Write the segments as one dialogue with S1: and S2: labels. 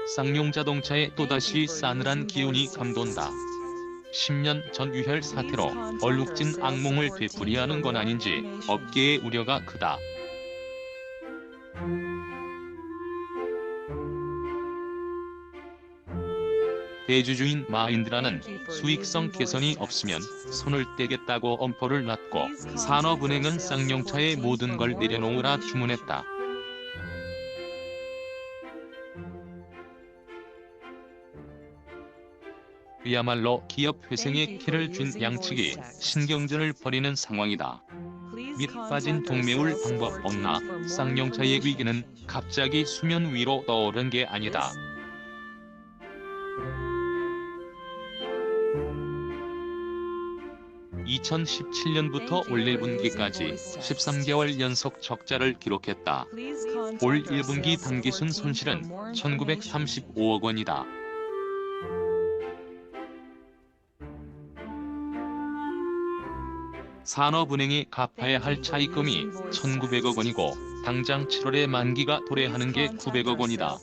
S1: 쌍용 자동차에 또다시 싸늘한 기운이 감돈다. 10년 전 유혈 사태로 얼룩진 악몽을 되풀이하는 건 아닌지 업계의 우려가 크다. 대주주인 마힌드라는 수익성 개선이 없으면 손을 떼겠다고 엄포를 놨고, 산업은행은 쌍용차에 모든 걸 내려놓으라 주문했다. 그야말로 기업 회생에 키를 쥔 양측이 신경전을 벌이는 상황이다. 밑 빠진 동매울 방법 없나? 쌍용차의 위기는 갑자기 수면 위로 떠오른 게 아니다. 2017년부터 올 1분기까지 13개월 연속 적자를 기록했다. 올 1분기 당기순 손실은 1935억 원이다. 산업은행이 갚아야 할 차입금이 1,900억 원이고 당장 7월에 만기가 도래하는 게 900억 원이다.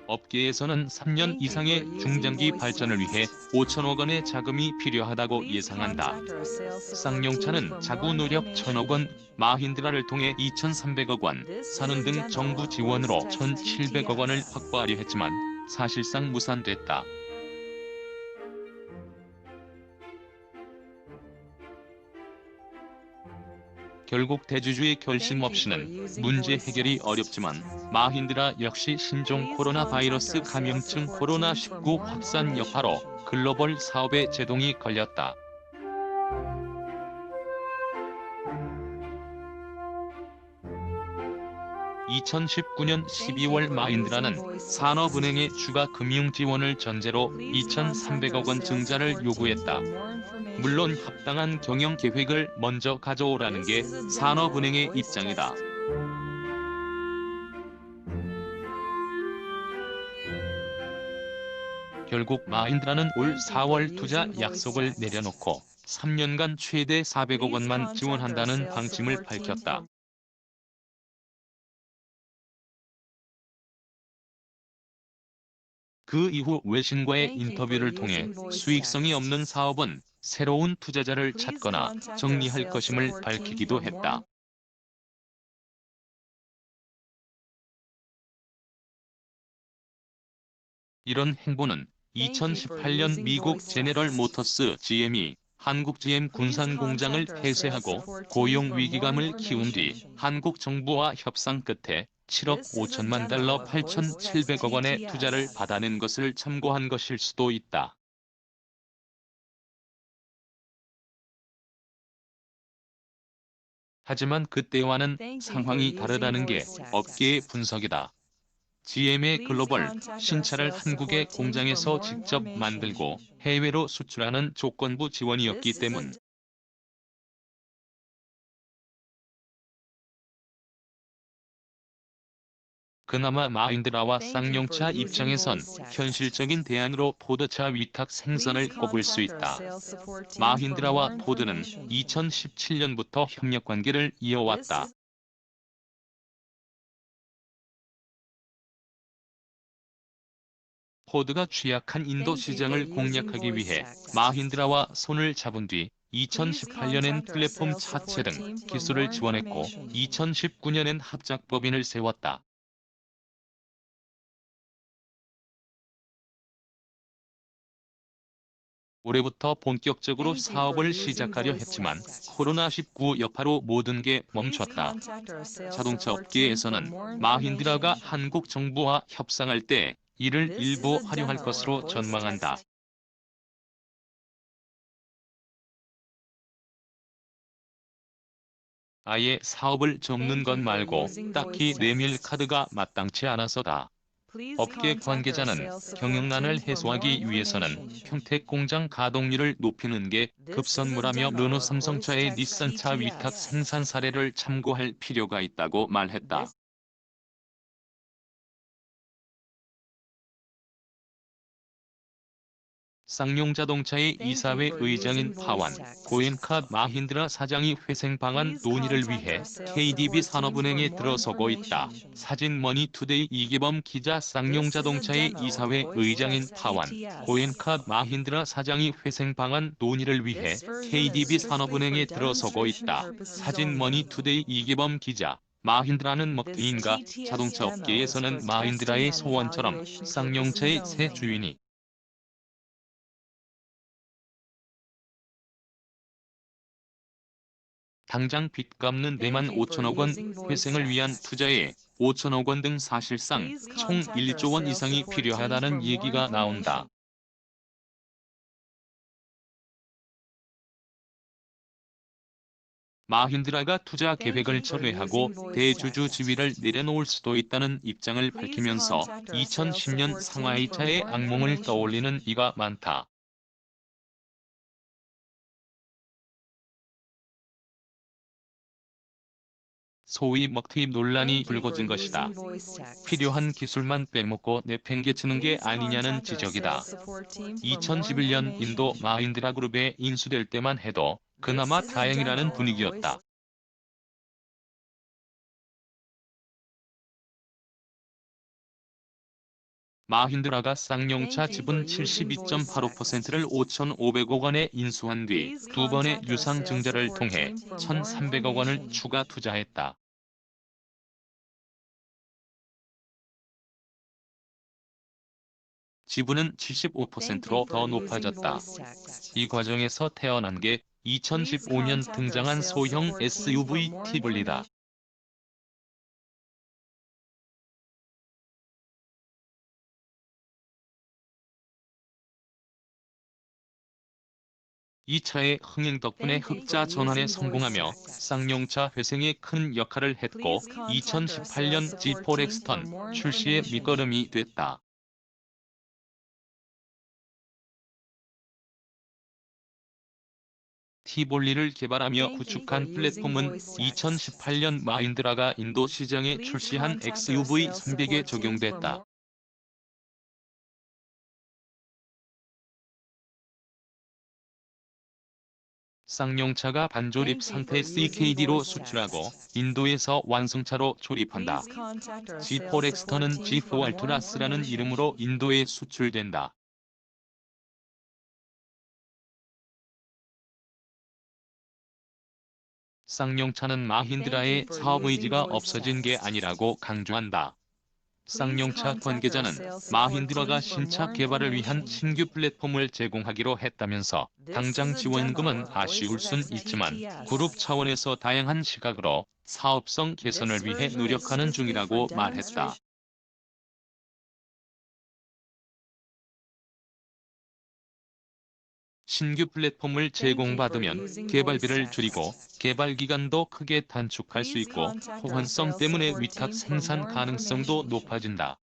S1: 업계에서는 3년 이상의 중장기 발전을 위해 5천억 원의 자금이 필요하다고 예상한다. 쌍용차는 자구 노력 1,000억 원, 마힌드라를 통해 2,300억 원, 산업 등 정부 지원으로 1,700억 원을 확보하려 했지만 사실상 무산됐다. 결국 대주주의 결심 없이는 문제 해결이 어렵지만 마힌드라 역시 신종 코로나 바이러스 감염증 코로나19 확산 여파로 글로벌 사업에 제동이 걸렸다. 2019년 12월 마힌드라는 산업은행의 추가 금융 지원을 전제로 2,300억 원 증자를 요구했다. 물론 합당한 경영 계획을 먼저 가져오라는 게 산업은행의 입장이다. 결국 마힌드라는 올 4월 투자 약속을 내려놓고 3년간 최대 400억 원만 지원한다는 방침을 밝혔다. 그 이후 외신과의 인터뷰를 통해 수익성이 없는 사업은 새로운 투자자를 찾거나 정리할 것임을 밝히기도 했다. 이런 행보는 2018년 미국 제네럴 모터스 GM이 한국 GM 군산 공장을 폐쇄하고 고용 위기감을 키운 뒤 한국 정부와 협상 끝에 7억 5천만 달러 8,700억 원의 투자를 받아낸 것을 참고한 것일 수도 있다. 하지만 그때와는 상황이 다르다는 게 업계의 분석이다. GM의 글로벌 신차를 한국의 공장에서 직접 만들고 해외로 수출하는 조건부 지원이었기 때문. 그나마 마힌드라와 쌍용차 입장에선 현실적인 대안으로 포드차 위탁 생산을 꼽을 수 있다. 마힌드라와 포드는 2017년부터 협력 관계를 이어왔다. 포드가 취약한 인도 시장을 공략하기 위해 마힌드라와 손을 잡은 뒤 2018년엔 플랫폼 차체 등 기술을 지원했고 2019년엔 합작법인을 세웠다. 올해부터 본격적으로 사업을 시작하려 했지만 코로나19 여파로 모든 게 멈췄다. 자동차 업계에서는 마힌드라가 한국 정부와 협상할 때 이를 일부 활용할 것으로 전망한다. 아예 사업을 접는 것 말고 딱히 내밀 카드가 마땅치 않아서다. 업계 관계자는 경영난을 해소하기 위해서는 평택 공장 가동률을 높이는 게 급선무라며 르노 삼성차의 닛산차 위탁 생산 사례를 참고할 필요가 있다고 말했다. 쌍용자동차의 이사회 의장인 파완 고엔카 마힌드라 사장이 회생 방안 논의를 위해 KDB 산업은행에 들어서고 있다. 사진머니투데이 이계범 기자. 쌍용자동차의 이사회 의장인 파완 고엔카 마힌드라 사장이 회생 방안 논의를 위해 KDB 산업은행에 들어서고 있다. 사진머니투데이 이계범 기자. 마힌드라는 먹튀인가? 자동차 업계에서는 마힌드라의 소원처럼 쌍용차의 새 주인이 당장 빚 갚는 데만 5천억 원, 회생을 위한 투자에 5천억 원 등 사실상 총 1조 원 이상이 필요하다는 얘기가 나온다. 마힌드라가 투자 계획을 철회하고 대주주 지위를 내려놓을 수도 있다는 입장을 밝히면서 2010년 상하이차의 악몽을 떠올리는 이가 많다. 소위 먹튀 논란이 불거진 것이다. 필요한 기술만 빼먹고 내팽개치는 게 아니냐는 지적이다. 2011년 인도 마힌드라 그룹에 인수될 때만 해도 그나마 다행이라는 분위기였다. 마힌드라가 쌍용차 지분 72.85%를 5,500억 원에 인수한 뒤 두 번의 유상증자를 통해 1,300억 원을 추가 투자했다. 지분은 75%로 더 높아졌다. 이 과정에서 태어난 게 2015년 등장한 소형 SUV 티볼리다. 이 차의 흥행 덕분에 흑자 전환에 성공하며 쌍용차 회생에 큰 역할을 했고 2018년 G4 렉스턴 출시의 밑거름이 됐다. 티볼리를 개발하며 구축한 플랫폼은 2018년 마힌드라가 인도 시장에 출시한 XUV 300에 적용됐다. 쌍용차가 반조립 상태 CKD로 수출하고 인도에서 완성차로 조립한다. G4 렉스턴은 G4 알투라스라는 이름으로 인도에 수출된다. 쌍용차는 마힌드라의 사업 의지가 없어진 게 아니라고 강조한다. 쌍용차 관계자는 마힌드라가 신차 개발을 위한 신규 플랫폼을 제공하기로 했다면서 당장 지원금은 아쉬울 순 있지만 그룹 차원에서 다양한 시각으로 사업성 개선을 위해 노력하는 중이라고 말했다. 신규 플랫폼을 제공받으면 개발비를 줄이고 개발 기간도 크게 단축할 수 있고 호환성 때문에 위탁 생산 가능성도 높아진다.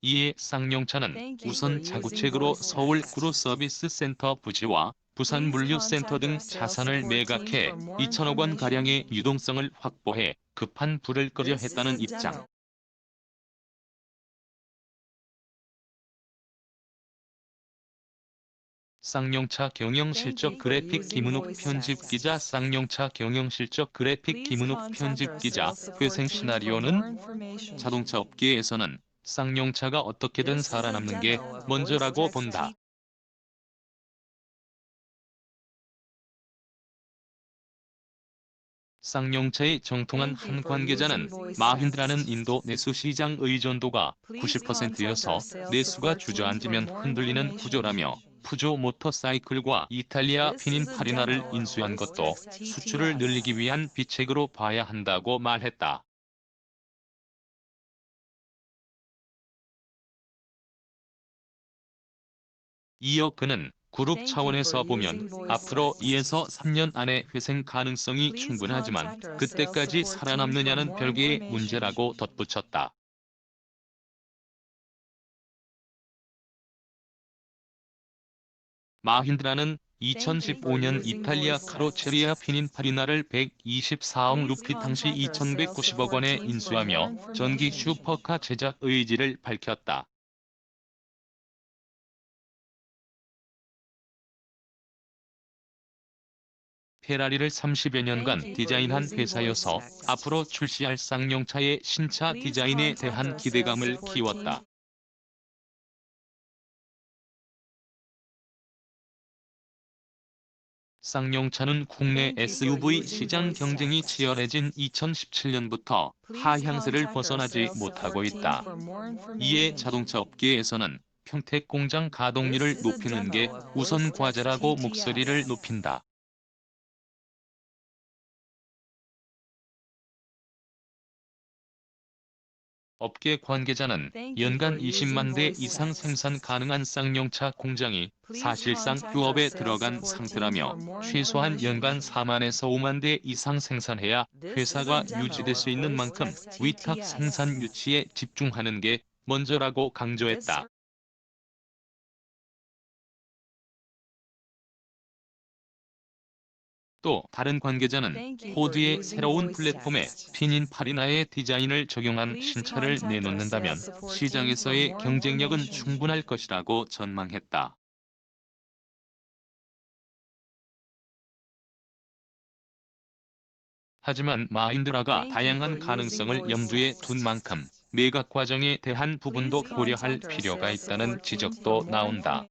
S1: 이에 쌍용차는 우선 자구책으로 서울 구로서비스센터 부지와 부산 물류센터 등 자산을 매각해 2천억 원가량의 유동성을 확보해 급한 불을 끄려 했다는 입장. 쌍용차 경영실적 그래픽 김은욱 편집기자. 쌍용차 경영실적 그래픽 김은욱 편집기자. 회생 시나리오는 자동차 업계에서는 쌍용차가 어떻게든 살아남는 게 먼저라고 본다. 쌍용차의 정통한 한 관계자는 마힌드라는 인도 내수 시장 의존도가 90%여서 내수가 주저앉으면 흔들리는 구조라며 푸조 모터사이클과 이탈리아 피닌파리나를 인수한 것도 수출을 늘리기 위한 비책으로 봐야 한다고 말했다. 이어 그는 그룹 차원에서 보면 앞으로 2에서 3년 안에 회생 가능성이 충분하지만 그때까지 살아남느냐는 별개의 문제라고 덧붙였다. 마힌드라는 2015년 이탈리아 카로체리아 피닌파리나를 124억 루피 당시 2,190억 원에 인수하며 전기 슈퍼카 제작 의지를 밝혔다. 페라리를 30여 년간 디자인한 회사여서 앞으로 출시할 쌍용차의 신차 디자인에 대한 기대감을 키웠다. 쌍용차는 국내 SUV 시장 경쟁이 치열해진 2017년부터 하향세를 벗어나지 못하고 있다. 이에 자동차 업계에서는 평택 공장 가동률을 높이는 게 우선 과제라고 목소리를 높인다. 업계 관계자는 연간 20만 대 이상 생산 가능한 쌍용차 공장이 사실상 휴업에 들어간 상태라며 최소한 연간 4만에서 5만 대 이상 생산해야 회사가 유지될 수 있는 만큼 위탁 생산 유치에 집중하는 게 먼저라고 강조했다. 또 다른 관계자는 포드의 새로운 플랫폼에 피닌파리나의 디자인을 적용한 신차를 내놓는다면 시장에서의 경쟁력은 충분할 것이라고 전망했다. 하지만 마힌드라가 다양한 가능성을 염두에 둔 만큼 매각 과정에 대한 부분도 고려할 필요가 있다는 지적도 나온다.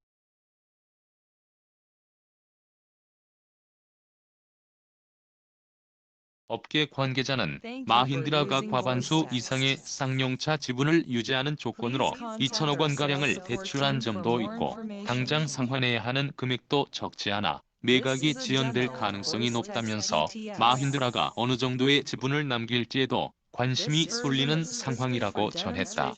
S1: 업계 관계자는 마힌드라가 과반수 이상의 쌍용차 지분을 유지하는 조건으로 2천억 원가량을 대출한 점도 있고 당장 상환해야 하는 금액도 적지 않아 매각이 지연될 가능성이 높다면서 마힌드라가 어느 정도의 지분을 남길지에도 관심이 쏠리는 상황이라고 전했다.